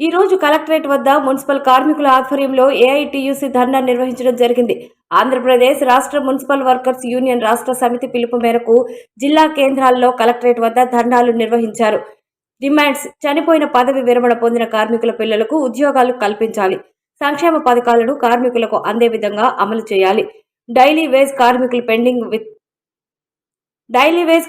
ఈ రోజు కలెక్టరేట్ వద్ద మున్సిపల్ కార్మికుల ఆధ్వర్యంలో ఏఐటీయూసీ ధర్నా నిర్వహించడం జరిగింది. ఆంధ్రప్రదేశ్ రాష్ట్ర మున్సిపల్ వర్కర్స్ యూనియన్ రాష్ట్ర సమితి పిలుపు మేరకు జిల్లా కేంద్రాల్లో కలెక్టరేట్ వద్ద ధర్నాలు నిర్వహించారు. డిమాండ్స్: చనిపోయిన పదవి విరమణ పొందిన కార్మికుల పిల్లలకు ఉద్యోగాలు కల్పించాలి. సంక్షేమ పథకాలను కార్మికులకు అందే విధంగా అమలు చేయాలి. డైలీ వేజ్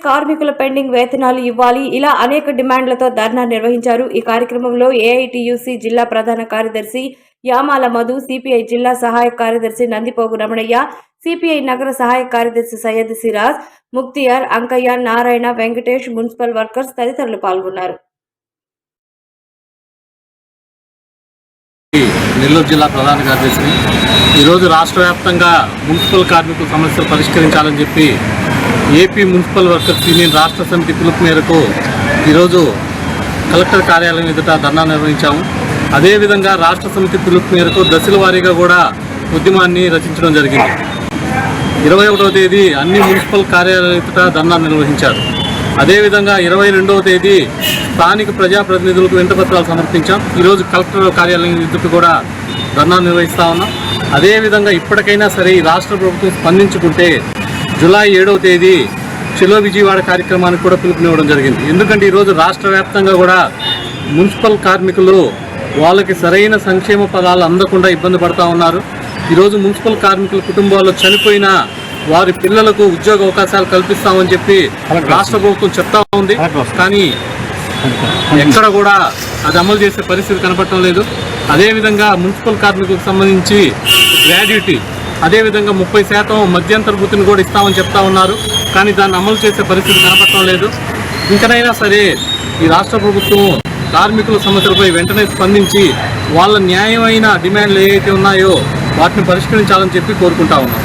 కార్మికుల పెండింగ్ వేతనాలు ఇవ్వాలి. ఇలా అనేక డిమాండ్లతో ధర్నా నిర్వహించారు. ఈ కార్యక్రమంలో ఏఐటీయూసీ జిల్లా ప్రధాన కార్యదర్శి యామాల మధు, సిపిఐ జిల్లా సహాయక కార్యదర్శి నందిపోగు రమణయ్య, సిపిఐ నగర సహాయక కార్యదర్శి సయ్యద్ సిరాజ్, ముక్తియార్, అంకయ్య, నారాయణ, వెంకటేష్, మున్సిపల్ వర్కర్స్ తదితరులు పాల్గొన్నారు. నెల్లూరు జిల్లా ప్రధాన కార్యదర్శిని ఈరోజు రాష్ట్ర వ్యాప్తంగా మున్సిపల్ కార్మికుల సమస్యలు పరిష్కరించాలని చెప్పి ఏపీ మున్సిపల్ వర్కర్స్ యూనియన్ రాష్ట్ర సమితి పిలుపు మేరకు ఈరోజు కలెక్టర్ కార్యాలయం ఎదుట ధర్నా నిర్వహించాము. అదేవిధంగా రాష్ట్ర సమితి పిలుపు మేరకు దశల వారీగా కూడా ఉద్యమాన్ని రచించడం జరిగింది. 21వ తేదీ అన్ని మున్సిపల్ కార్యాలయాల ఎదుట ధర్నా నిర్వహించారు. అదేవిధంగా 22వ తేదీ స్థానిక ప్రజాప్రతినిధులకు వినతిపత్రాలు సమర్పించాం. ఈరోజు కలెక్టర్ కార్యాలయం ఎదుట కూడా ధర్నా నిర్వహిస్తూ ఉన్నాం. అదేవిధంగా ఇప్పటికైనా సరే ఈ రాష్ట్ర ప్రభుత్వం స్పందించుకుంటే జూలై 7వ తేదీ చెలో విజయవాడ కార్యక్రమానికి కూడా పిలుపునివ్వడం జరిగింది. ఎందుకంటే ఈరోజు రాష్ట్ర వ్యాప్తంగా కూడా మున్సిపల్ కార్మికులు వాళ్ళకి సరైన సంక్షేమ పదాలు అందకుండా ఇబ్బంది పడుతూ ఉన్నారు. ఈరోజు మున్సిపల్ కార్మికుల కుటుంబాల్లో చనిపోయిన వారి పిల్లలకు ఉద్యోగ అవకాశాలు కల్పిస్తామని చెప్పి రాష్ట్ర ప్రభుత్వం చెప్తా ఉంది. కానీ ఎక్కడ కూడా అది అమలు చేసే పరిస్థితి కనపడటం లేదు. అదేవిధంగా మున్సిపల్ కార్మికులకు సంబంధించి గ్రాడ్యుటీ, అదేవిధంగా 30% మధ్యంతర వృత్తిని కూడా ఇస్తామని చెప్తా ఉన్నారు. కానీ దాన్ని అమలు చేసే పరిస్థితి కనపడటం లేదు. ఇంకనైనా సరే ఈ రాష్ట్ర ప్రభుత్వం కార్మికుల సమస్యలపై వెంటనే స్పందించి వాళ్ళ న్యాయమైన డిమాండ్లు ఏవైతే ఉన్నాయో వాటిని పరిష్కరించాలని చెప్పి కోరుకుంటా ఉన్నాం.